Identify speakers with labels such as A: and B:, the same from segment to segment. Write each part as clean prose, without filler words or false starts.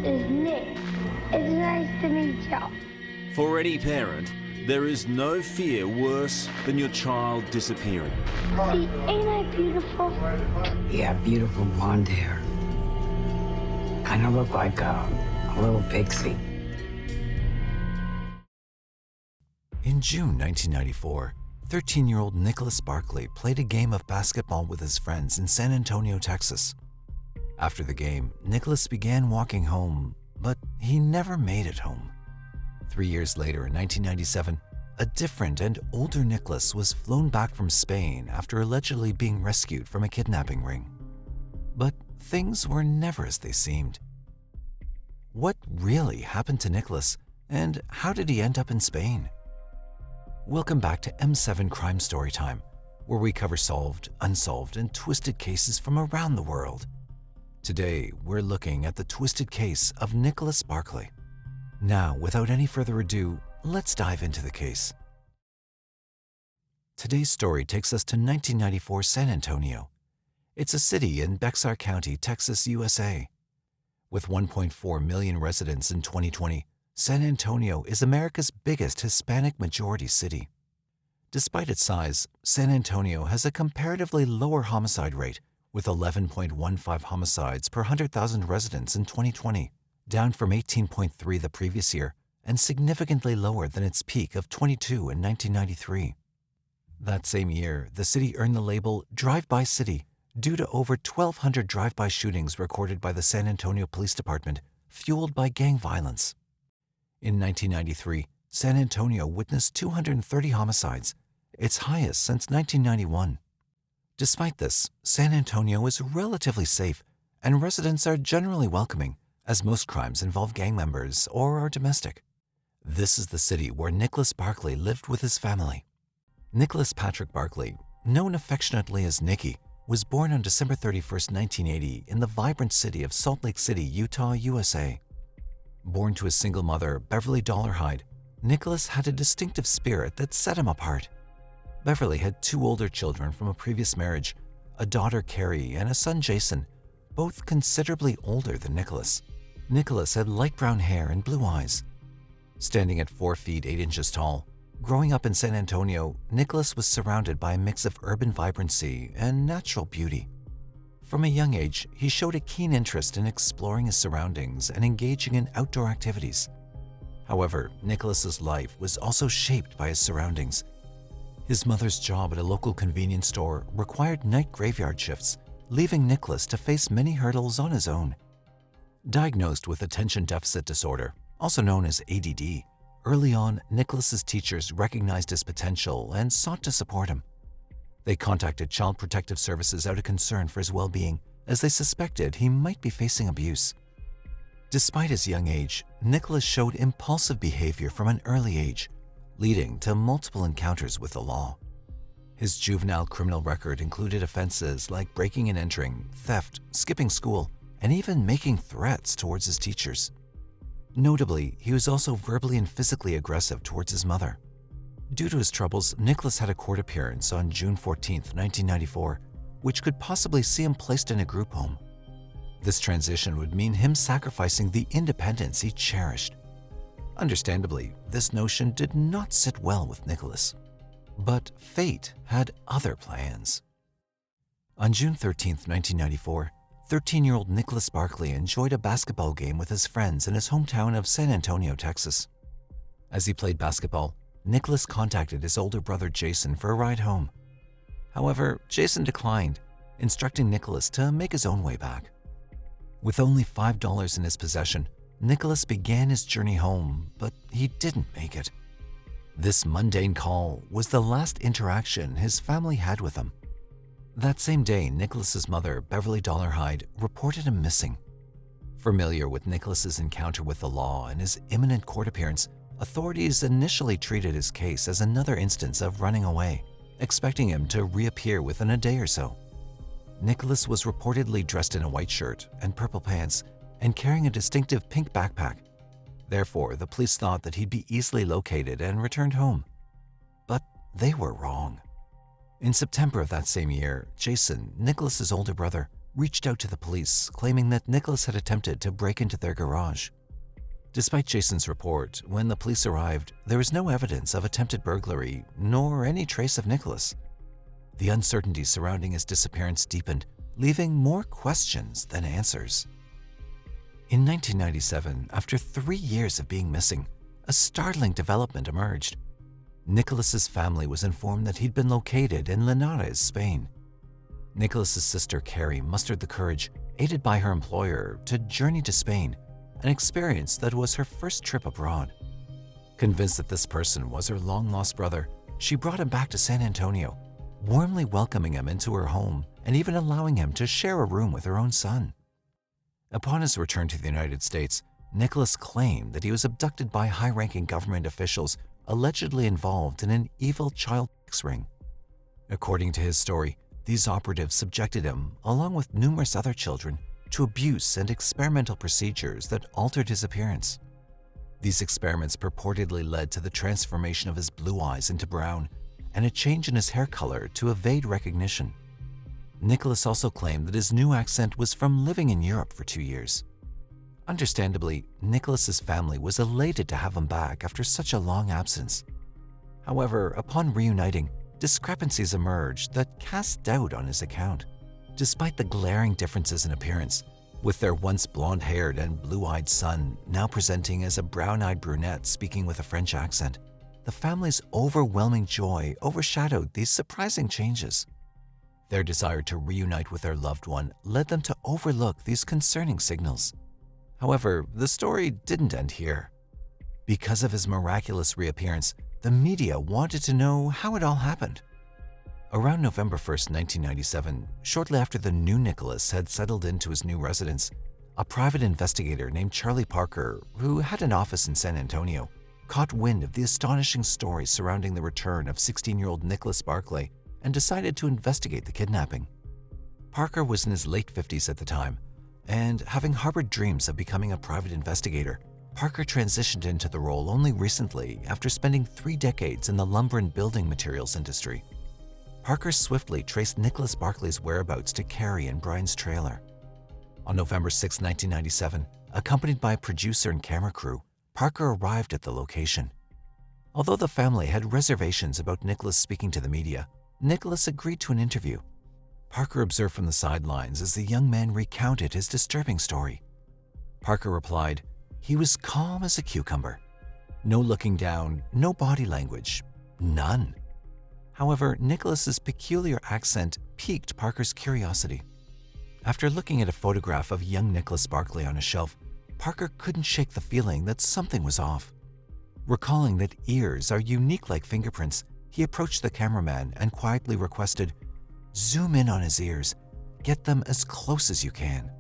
A: is Nick. It's nice to meet y'all.
B: For any parent, there is no fear worse than your child disappearing.
A: See, ain't I beautiful?
C: You have beautiful blonde hair. Kind of look like a little pixie.
D: In June 1994, 13-year-old Nicholas Barclay played a game of basketball with his friends in San Antonio, Texas. After the game, Nicholas began walking home, but he never made it home. 3 years later, in 1997, a different and older Nicholas was flown back from Spain after allegedly being rescued from a kidnapping ring. But things were never as they seemed. What really happened to Nicholas, and how did he end up in Spain? Welcome back to M7 Crime Storytime, where we cover solved, unsolved, and twisted cases from around the world. Today, we're looking at the twisted case of Nicholas Barclay. Now, without any further ado, let's dive into the case. Today's story takes us to 1994 San Antonio. It's a city in Bexar County, Texas, USA. With 1.4 million residents in 2020, San Antonio is America's biggest Hispanic majority city. Despite its size, San Antonio has a comparatively lower homicide rate, with 11.15 homicides per 100,000 residents in 2020, down from 18.3 the previous year, and significantly lower than its peak of 22 in 1993. That same year, the city earned the label Drive-By City due to over 1,200 drive-by shootings recorded by the San Antonio Police Department, fueled by gang violence. In 1993, San Antonio witnessed 230 homicides, its highest since 1991. Despite this, San Antonio is relatively safe, and residents are generally welcoming, as most crimes involve gang members or are domestic. This is the city where Nicholas Barclay lived with his family. Nicholas Patrick Barclay, known affectionately as Nicky, was born on December 31, 1980, in the vibrant city of Salt Lake City, Utah, USA. Born to a single mother, Beverly Dollarhide, Nicholas had a distinctive spirit that set him apart. Beverly had 2 older children from a previous marriage, a daughter, Carrie, and a son, Jason, both considerably older than Nicholas. Nicholas had light brown hair and blue eyes. Standing at 4 feet 8 inches tall, growing up in San Antonio, Nicholas was surrounded by a mix of urban vibrancy and natural beauty. From a young age, he showed a keen interest in exploring his surroundings and engaging in outdoor activities. However, Nicholas's life was also shaped by his surroundings. His mother's job at a local convenience store required night graveyard shifts, leaving Nicholas to face many hurdles on his own. Diagnosed with attention deficit disorder, also known as ADD, early on, Nicholas's teachers recognized his potential and sought to support him. They contacted Child Protective Services out of concern for his well-being, as they suspected he might be facing abuse. Despite his young age, Nicholas showed impulsive behavior from an early age, leading to multiple encounters with the law. His juvenile criminal record included offenses like breaking and entering, theft, skipping school, and even making threats towards his teachers. Notably, he was also verbally and physically aggressive towards his mother. Due to his troubles, Nicholas had a court appearance on June 14, 1994, which could possibly see him placed in a group home. This transition would mean him sacrificing the independence he cherished. Understandably, this notion did not sit well with Nicholas. But fate had other plans. On June 13, 1994, 13-year-old Nicholas Barclay enjoyed a basketball game with his friends in his hometown of San Antonio, Texas. As he played basketball, Nicholas contacted his older brother Jason for a ride home. However, Jason declined, instructing Nicholas to make his own way back. With only $5 in his possession, Nicholas began his journey home, but he didn't make it. This mundane call was the last interaction his family had with him. That same day, Nicholas's mother, Beverly Dollarhide, reported him missing. Familiar with Nicholas's encounter with the law and his imminent court appearance, authorities initially treated his case as another instance of running away, expecting him to reappear within a day or so. Nicholas was reportedly dressed in a white shirt and purple pants and carrying a distinctive pink backpack. Therefore, the police thought that he'd be easily located and returned home. But they were wrong. In September of that same year, Jason, Nicholas's older brother, reached out to the police, claiming that Nicholas had attempted to break into their garage. Despite Jason's report, when the police arrived, there was no evidence of attempted burglary, nor any trace of Nicholas. The uncertainty surrounding his disappearance deepened, leaving more questions than answers. In 1997, after 3 years of being missing, a startling development emerged. Nicholas's family was informed that he'd been located in Linares, Spain. Nicholas's sister Carrie mustered the courage, aided by her employer, to journey to Spain, an experience that was her first trip abroad. Convinced that this person was her long-lost brother, she brought him back to San Antonio, warmly welcoming him into her home and even allowing him to share a room with her own son. Upon his return to the United States, Nicholas claimed that he was abducted by high-ranking government officials allegedly involved in an evil child sex ring. According to his story, these operatives subjected him, along with numerous other children, to abuse and experimental procedures that altered his appearance. These experiments purportedly led to the transformation of his blue eyes into brown and a change in his hair color to evade recognition. Nicholas also claimed that his new accent was from living in Europe for 2 years. Understandably, Nicholas's family was elated to have him back after such a long absence. However, upon reuniting, discrepancies emerged that cast doubt on his account. Despite the glaring differences in appearance, with their once blonde-haired and blue-eyed son now presenting as a brown-eyed brunette speaking with a French accent, the family's overwhelming joy overshadowed these surprising changes. Their desire to reunite with their loved one led them to overlook these concerning signals. However, the story didn't end here. Because of his miraculous reappearance, the media wanted to know how it all happened. Around November 1st, 1997, shortly after the new Nicholas had settled into his new residence, a private investigator named Charlie Parker, who had an office in San Antonio, caught wind of the astonishing story surrounding the return of 16-year-old Nicholas Barclay and decided to investigate the kidnapping. Parker was in his late 50s at the time, and having harbored dreams of becoming a private investigator, Parker transitioned into the role only recently after spending 3 decades in the lumber and building materials industry. Parker swiftly traced Nicholas Barclay's whereabouts to Carrie and Brian's trailer. On November 6, 1997, accompanied by a producer and camera crew, Parker arrived at the location. Although the family had reservations about Nicholas speaking to the media, Nicholas agreed to an interview. Parker observed from the sidelines as the young man recounted his disturbing story. Parker replied, "He was calm as a cucumber. No looking down, no body language, none." However, Nicholas's peculiar accent piqued Parker's curiosity. After looking at a photograph of young Nicholas Barclay on a shelf, Parker couldn't shake the feeling that something was off. Recalling that ears are unique like fingerprints, he approached the cameraman and quietly requested, "Zoom in on his ears. Get them as close as you can."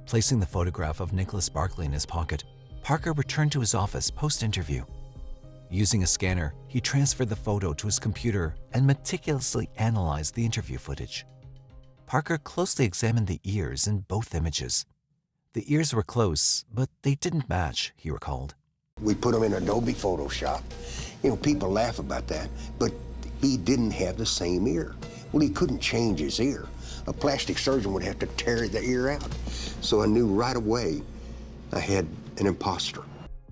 D: Placing the photograph of Nicholas Barclay in his pocket, Parker returned to his office post-interview. Using a scanner, he transferred the photo to his computer and meticulously analyzed the interview footage. Parker closely examined the ears in both images. The ears were close, but they didn't match, he recalled.
E: We put them in Adobe Photoshop. People laugh about that, but he didn't have the same ear. Well, he couldn't change his ear. A plastic surgeon would have to tear the ear out. So I knew right away I had an imposter.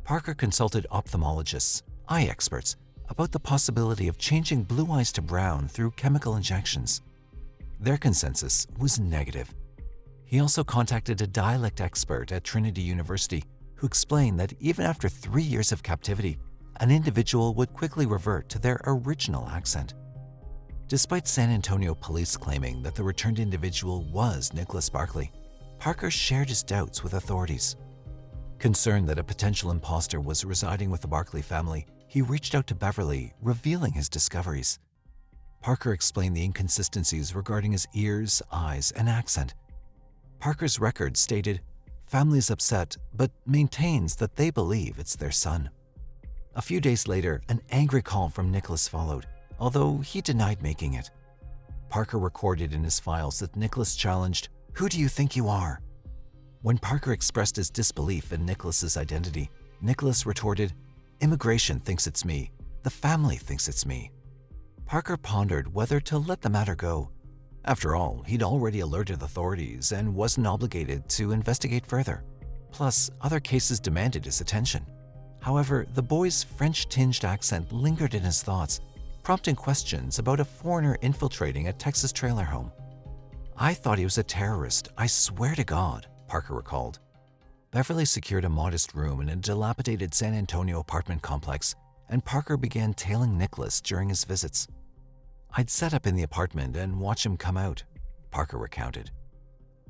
D: Parker consulted ophthalmologists, eye experts, about the possibility of changing blue eyes to brown through chemical injections. Their consensus was negative. He also contacted a dialect expert at Trinity University who explained that even after 3 years of captivity, an individual would quickly revert to their original accent. Despite San Antonio police claiming that the returned individual was Nicholas Barclay, Parker shared his doubts with authorities. Concerned that a potential imposter was residing with the Barclay family, he reached out to Beverly, revealing his discoveries. Parker explained the inconsistencies regarding his ears, eyes, and accent. Parker's record stated, "Family is upset, but maintains that they believe it's their son." A few days later, an angry call from Nicholas followed, although he denied making it. Parker recorded in his files that Nicholas challenged, "Who do you think you are?" When Parker expressed his disbelief in Nicholas's identity, Nicholas retorted, "Immigration thinks it's me. The family thinks it's me." Parker pondered whether to let the matter go. After all, he'd already alerted authorities and wasn't obligated to investigate further. Plus, other cases demanded his attention. However, the boy's French-tinged accent lingered in his thoughts, prompting questions about a foreigner infiltrating a Texas trailer home. "I thought he was a terrorist, I swear to God," Parker recalled. Beverly secured a modest room in a dilapidated San Antonio apartment complex, and Parker began tailing Nicholas during his visits. "I'd set up in the apartment and watch him come out," Parker recounted.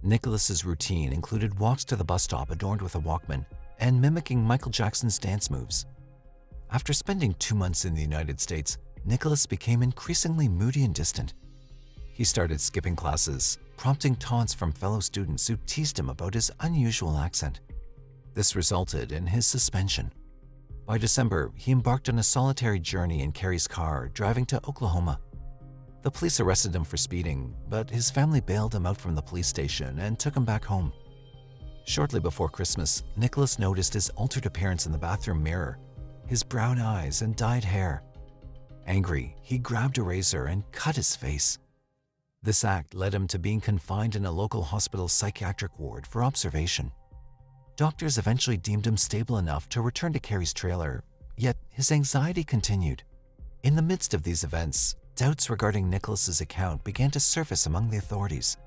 D: Nicholas's routine included walks to the bus stop adorned with a Walkman and mimicking Michael Jackson's dance moves. After spending 2 months in the United States, Nicholas became increasingly moody and distant. He started skipping classes, prompting taunts from fellow students who teased him about his unusual accent. This resulted in his suspension. By December, he embarked on a solitary journey in Carrie's car, driving to Oklahoma. The police arrested him for speeding, but his family bailed him out from the police station and took him back home. Shortly before Christmas, Nicholas noticed his altered appearance in the bathroom mirror, his brown eyes and dyed hair. Angry, he grabbed a razor and cut his face. This act led him to being confined in a local hospital's psychiatric ward for observation. Doctors eventually deemed him stable enough to return to Carrie's trailer, yet his anxiety continued. In the midst of these events, doubts regarding Nicholas's account began to surface among the authorities.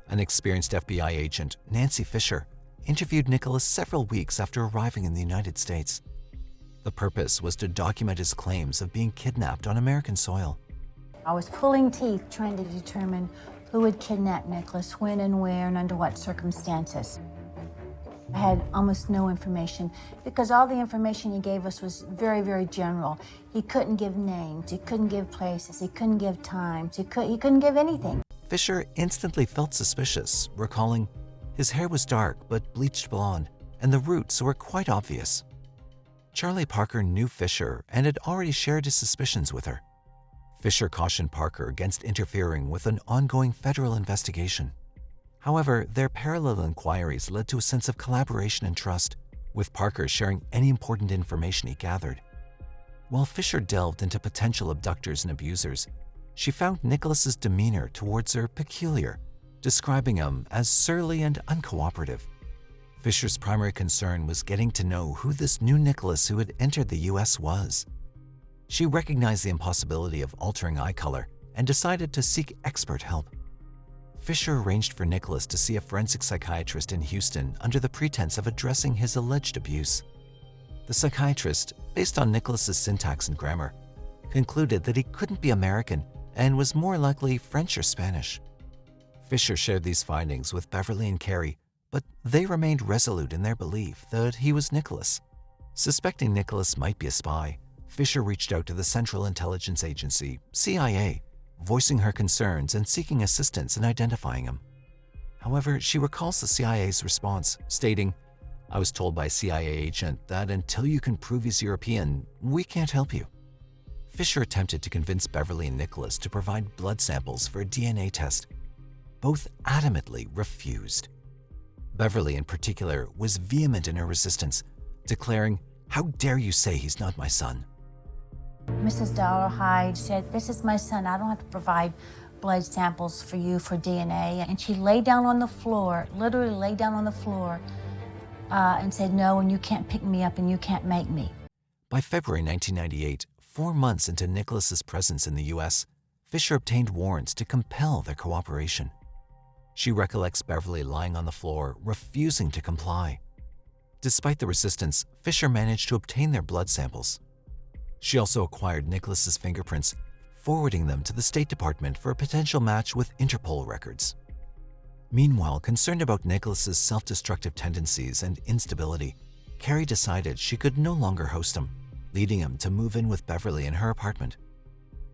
D: An experienced FBI agent, Nancy Fisher, interviewed Nicholas several weeks after arriving in the United States. The purpose was to document his claims of being kidnapped on American soil.
F: I was pulling teeth trying to determine who had kidnapped Nicholas, when and where, and under what circumstances. I had almost no information because all the information he gave us was very, very general. He couldn't give names, he couldn't give places, he couldn't give times, he couldn't give anything.
D: Fisher instantly felt suspicious, recalling, "His hair was dark but bleached blonde, and the roots were quite obvious." Charlie Parker knew Fisher and had already shared his suspicions with her. Fisher cautioned Parker against interfering with an ongoing federal investigation. However, their parallel inquiries led to a sense of collaboration and trust, with Parker sharing any important information he gathered. While Fisher delved into potential abductors and abusers, she found Nicholas's demeanor towards her peculiar, describing him as surly and uncooperative. Fisher's primary concern was getting to know who this new Nicholas who had entered the U.S. was. She recognized the impossibility of altering eye color and decided to seek expert help. Fisher arranged for Nicholas to see a forensic psychiatrist in Houston under the pretense of addressing his alleged abuse. The psychiatrist, based on Nicholas's syntax and grammar, concluded that he couldn't be American and was more likely French or Spanish. Fisher shared these findings with Beverly and Carrie, but they remained resolute in their belief that he was Nicholas. Suspecting Nicholas might be a spy, Fisher reached out to the Central Intelligence Agency, CIA, voicing her concerns and seeking assistance in identifying him. However, she recalls the CIA's response, stating, "I was told by a CIA agent that until you can prove he's European, we can't help you." Fisher attempted to convince Beverly and Nicholas to provide blood samples for a DNA test. Both adamantly refused. Beverly, in particular, was vehement in her resistance, declaring, "How dare you say he's not my son?"
F: Mrs. Dollarhide said, "This is my son. I don't have to provide blood samples for you for DNA." And she lay down on the floor, literally lay down on the floor, and said, "No, and you can't pick me up and you can't make me."
D: By February 1998, 4 months into Nicholas's presence in the U.S., Fisher obtained warrants to compel their cooperation. She recollects Beverly lying on the floor, refusing to comply. Despite the resistance, Fisher managed to obtain their blood samples. She also acquired Nicholas's fingerprints, forwarding them to the State Department for a potential match with Interpol records. Meanwhile, concerned about Nicholas's self-destructive tendencies and instability, Carrie decided she could no longer host him, leading him to move in with Beverly in her apartment.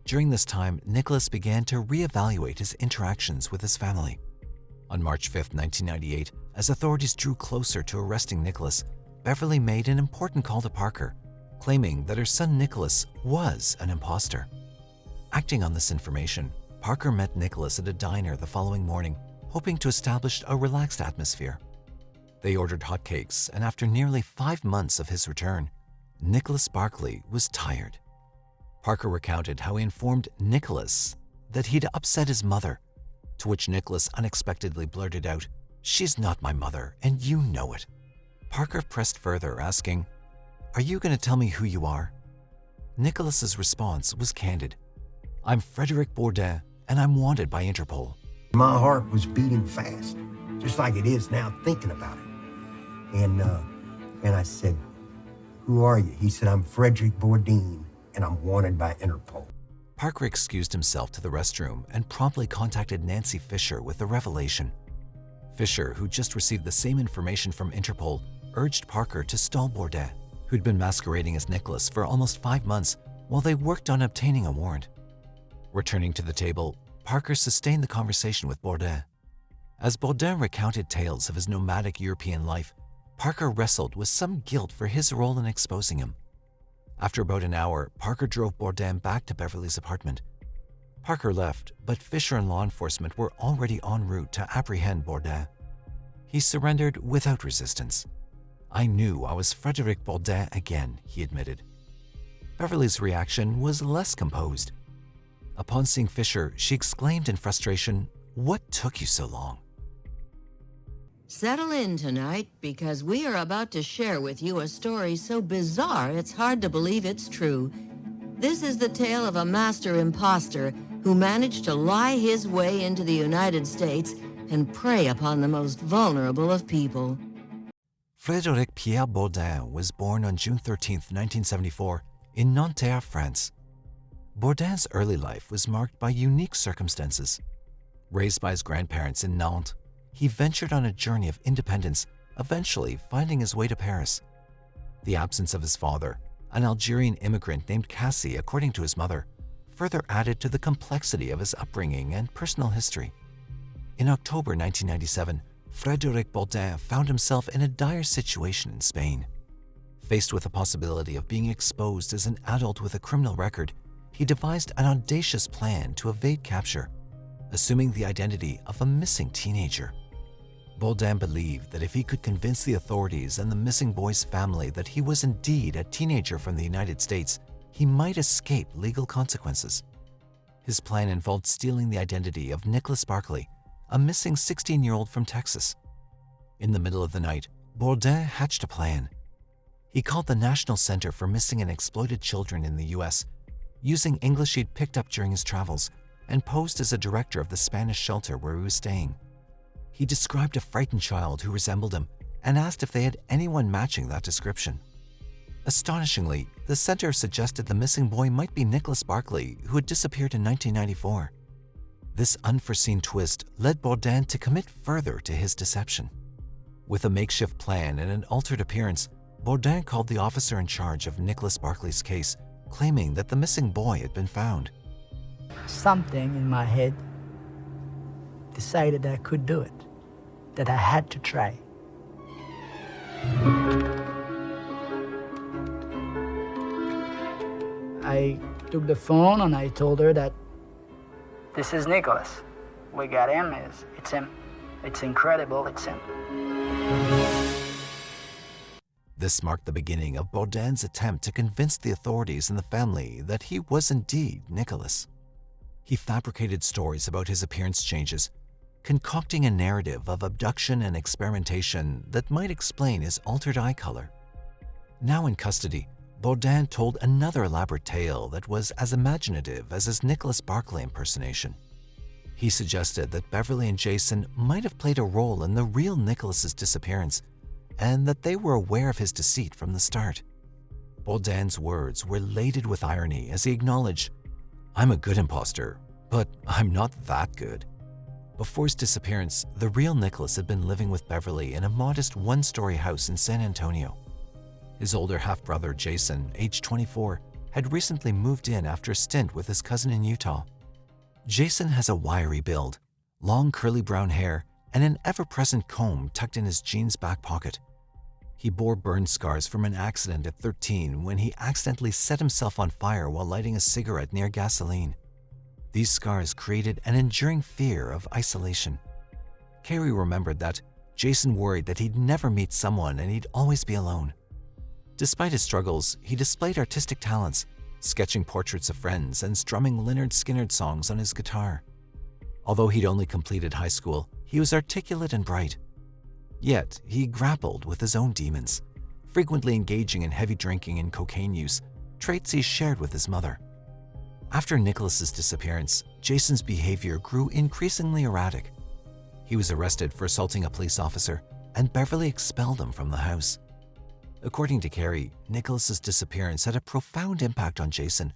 D: During this time, Nicholas began to reevaluate his interactions with his family. On March 5, 1998, as authorities drew closer to arresting Nicholas, Beverly made an important call to Parker, claiming that her son Nicholas was an imposter. Acting on this information, Parker met Nicholas at a diner the following morning, hoping to establish a relaxed atmosphere. They ordered hotcakes, and after nearly 5 months of his return, Nicholas Barclay was tired. Parker recounted how he informed Nicholas that he'd upset his mother, to which Nicholas unexpectedly blurted out, "She's not my mother, and you know it." Parker pressed further, asking, "Are you going to tell me who you are?" Nicholas's response was candid. "I'm Frederick Bourdin, and I'm wanted by Interpol."
E: My heart was beating fast, just like it is now thinking about it. And I said, "Who are you?" He said, "I'm Frederick Bourdin, and I'm wanted by Interpol."
D: Parker excused himself to the restroom and promptly contacted Nancy Fisher with the revelation. Fisher, who just received the same information from Interpol, urged Parker to stall Bourdin, who'd been masquerading as Nicholas for almost 5 months while they worked on obtaining a warrant. Returning to the table, Parker sustained the conversation with Bourdin. As Bourdin recounted tales of his nomadic European life, Parker wrestled with some guilt for his role in exposing him. After about an hour, Parker drove Bourdin back to Beverly's apartment. Parker left, but Fisher and law enforcement were already en route to apprehend Bourdin. He surrendered without resistance. "I knew I was Frederick Bourdin again," he admitted. Beverly's reaction was less composed. Upon seeing Fisher, she exclaimed in frustration, "What took you so long?"
G: Settle in tonight, because we are about to share with you a story so bizarre it's hard to believe it's true. This is the tale of a master imposter who managed to lie his way into the United States and prey upon the most vulnerable of people.
D: Frédéric Pierre Bourdin was born on June 13, 1974, in Nanterre, France. Bourdin's early life was marked by unique circumstances. Raised by his grandparents in Nantes, he ventured on a journey of independence, eventually finding his way to Paris. The absence of his father, an Algerian immigrant named Cassie, according to his mother, further added to the complexity of his upbringing and personal history. In October 1997, Frédéric Bourdin found himself in a dire situation in Spain. Faced with the possibility of being exposed as an adult with a criminal record, he devised an audacious plan to evade capture, assuming the identity of a missing teenager. Bourdin believed that if he could convince the authorities and the missing boy's family that he was indeed a teenager from the United States, he might escape legal consequences. His plan involved stealing the identity of Nicholas Barclay, a missing 16-year-old from Texas. In the middle of the night, Bourdin hatched a plan. He called the National Center for Missing and Exploited Children in the U.S., using English he'd picked up during his travels, and posed as a director of the Spanish shelter where he was staying. He described a frightened child who resembled him and asked if they had anyone matching that description. Astonishingly, the center suggested the missing boy might be Nicholas Barclay, who had disappeared in 1994. This unforeseen twist led Bourdin to commit further to his deception. With a makeshift plan and an altered appearance, Bourdin called the officer in charge of Nicholas Barclay's case, claiming that the missing boy had been found.
H: Something in my head decided I could do it, that I had to try. I took the phone and I told her that this is Nicholas. We got him, it's him. It's incredible, it's him.
D: This marked the beginning of Bourdin's attempt to convince the authorities and the family that he was indeed Nicholas. He fabricated stories about his appearance changes, concocting a narrative of abduction and experimentation that might explain his altered eye color. Now in custody, Bourdin told another elaborate tale that was as imaginative as his Nicholas Barclay impersonation. He suggested that Beverly and Jason might have played a role in the real Nicholas's disappearance, and that they were aware of his deceit from the start. Bourdin's words were laden with irony as he acknowledged, "I'm a good imposter, but I'm not that good." Before his disappearance, the real Nicholas had been living with Beverly in a modest one-story house in San Antonio. His older half-brother, Jason, aged 24, had recently moved in after a stint with his cousin in Utah. Jason has a wiry build, long curly brown hair, and an ever-present comb tucked in his jeans back pocket. He bore burn scars from an accident at 13 when he accidentally set himself on fire while lighting a cigarette near gasoline. These scars created an enduring fear of isolation. Carrie remembered that Jason worried that he'd never meet someone and he'd always be alone. Despite his struggles, he displayed artistic talents, sketching portraits of friends and strumming Lynyrd Skynyrd songs on his guitar. Although he'd only completed high school, he was articulate and bright. Yet, he grappled with his own demons, frequently engaging in heavy drinking and cocaine use, traits he shared with his mother. After Nicholas's disappearance, Jason's behavior grew increasingly erratic. He was arrested for assaulting a police officer, and Beverly expelled him from the house. According to Carrie, Nicholas's disappearance had a profound impact on Jason,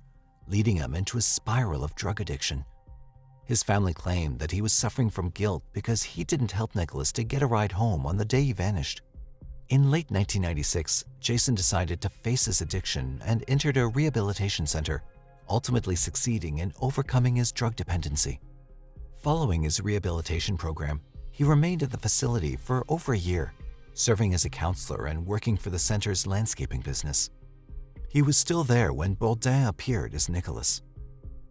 D: leading him into a spiral of drug addiction. His family claimed that he was suffering from guilt because he didn't help Nicholas to get a ride home on the day he vanished. In late 1996, Jason decided to face his addiction and entered a rehabilitation center, ultimately succeeding in overcoming his drug dependency. Following his rehabilitation program, he remained at the facility for over a year, serving as a counselor and working for the center's landscaping business. He was still there when Bourdin appeared as Nicholas.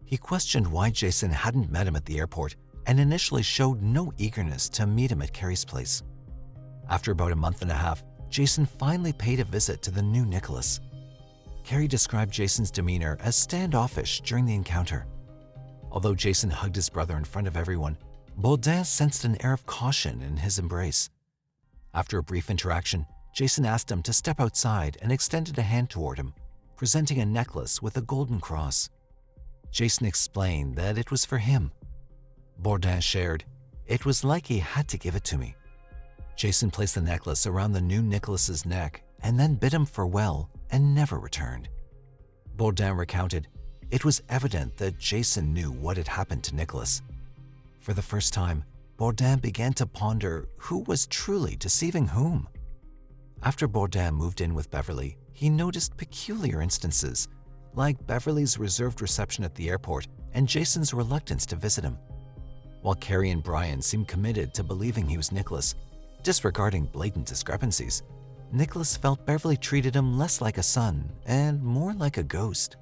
D: He questioned why Jason hadn't met him at the airport and initially showed no eagerness to meet him at Carrie's place. After about a month and a half, Jason finally paid a visit to the new Nicholas. Carrie described Jason's demeanor as standoffish during the encounter. Although Jason hugged his brother in front of everyone, Bourdin sensed an air of caution in his embrace. After a brief interaction, Jason asked him to step outside and extended a hand toward him, presenting a necklace with a golden cross. Jason explained that it was for him. Bourdin shared, "It was like he had to give it to me." Jason placed the necklace around the new Nicholas's neck and then bid him farewell and never returned. Bourdin recounted, "It was evident that Jason knew what had happened to Nicholas." For the first time, Bourdin began to ponder who was truly deceiving whom. After Bourdin moved in with Beverly, he noticed peculiar instances, like Beverly's reserved reception at the airport and Jason's reluctance to visit him. While Carrie and Brian seemed committed to believing he was Nicholas, disregarding blatant discrepancies, Nicholas felt Beverly treated him less like a son and more like a ghost.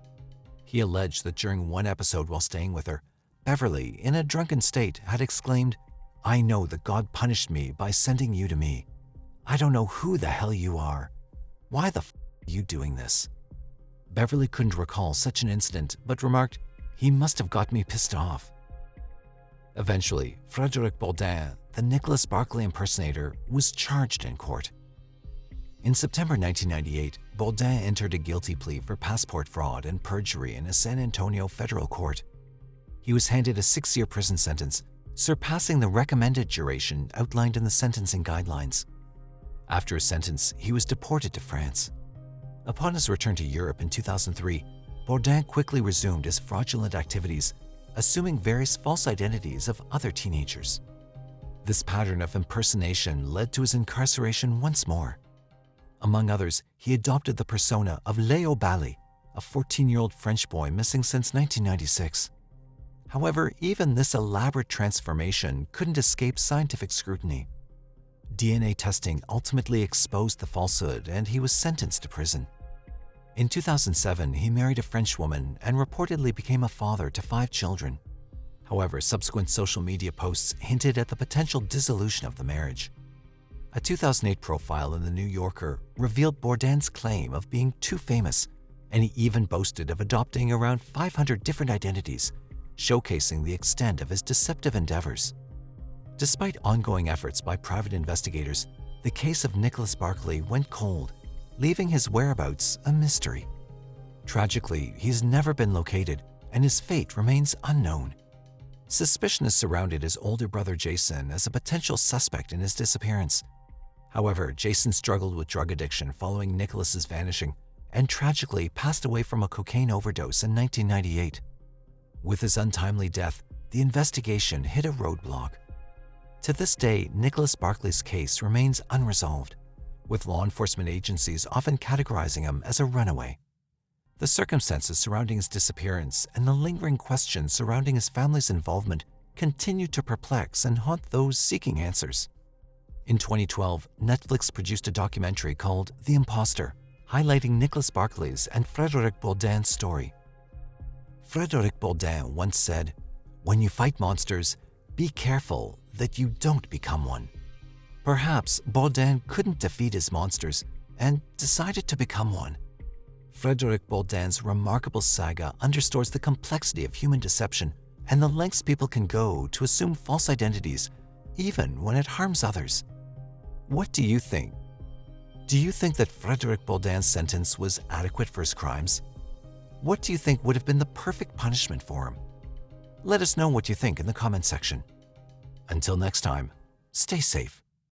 D: He alleged that during one episode while staying with her, Beverly, in a drunken state, had exclaimed, "I know that God punished me by sending you to me. I don't know who the hell you are. Why the are you doing this?" Beverly couldn't recall such an incident, but remarked, "He must have got me pissed off." Eventually, Frédéric Bourdin, the Nicholas Barclay impersonator, was charged in court. In September 1998, Bourdin entered a guilty plea for passport fraud and perjury in a San Antonio federal court. He was handed a 6-year prison sentence, surpassing the recommended duration outlined in the sentencing guidelines. After his sentence, he was deported to France. Upon his return to Europe in 2003, Bourdin quickly resumed his fraudulent activities, assuming various false identities of other teenagers. This pattern of impersonation led to his incarceration once more. Among others, he adopted the persona of Léo Bally, a 14-year-old French boy missing since 1996. However, even this elaborate transformation couldn't escape scientific scrutiny. DNA testing ultimately exposed the falsehood, and he was sentenced to prison. In 2007, he married a French woman and reportedly became a father to 5 children. However, subsequent social media posts hinted at the potential dissolution of the marriage. A 2008 profile in The New Yorker revealed Bourdin's claim of being too famous, and he even boasted of adopting around 500 different identities, showcasing the extent of his deceptive endeavors. Despite ongoing efforts by private investigators, the case of Nicholas Barclay went cold, leaving his whereabouts a mystery. Tragically, he's never been located, and his fate remains unknown. Suspicion has surrounded his older brother Jason as a potential suspect in his disappearance. However, Jason struggled with drug addiction following Nicholas's vanishing and tragically passed away from a cocaine overdose in 1998. With his untimely death, the investigation hit a roadblock. To this day, Nicholas Barclay's case remains unresolved, with law enforcement agencies often categorizing him as a runaway. The circumstances surrounding his disappearance and the lingering questions surrounding his family's involvement continue to perplex and haunt those seeking answers. In 2012, Netflix produced a documentary called The Imposter, highlighting Nicholas Barclay's and Frédéric Bourdin's story. Frédéric Bourdin once said, "When you fight monsters, be careful that you don't become one." Perhaps Bourdin couldn't defeat his monsters and decided to become one. Frédéric Bourdin's remarkable saga underscores the complexity of human deception and the lengths people can go to assume false identities, even when it harms others. What do you think? Do you think that Frédéric Baudin's sentence was adequate for his crimes? What do you think would have been the perfect punishment for him? Let us know what you think in the comment section. Until next time, stay safe.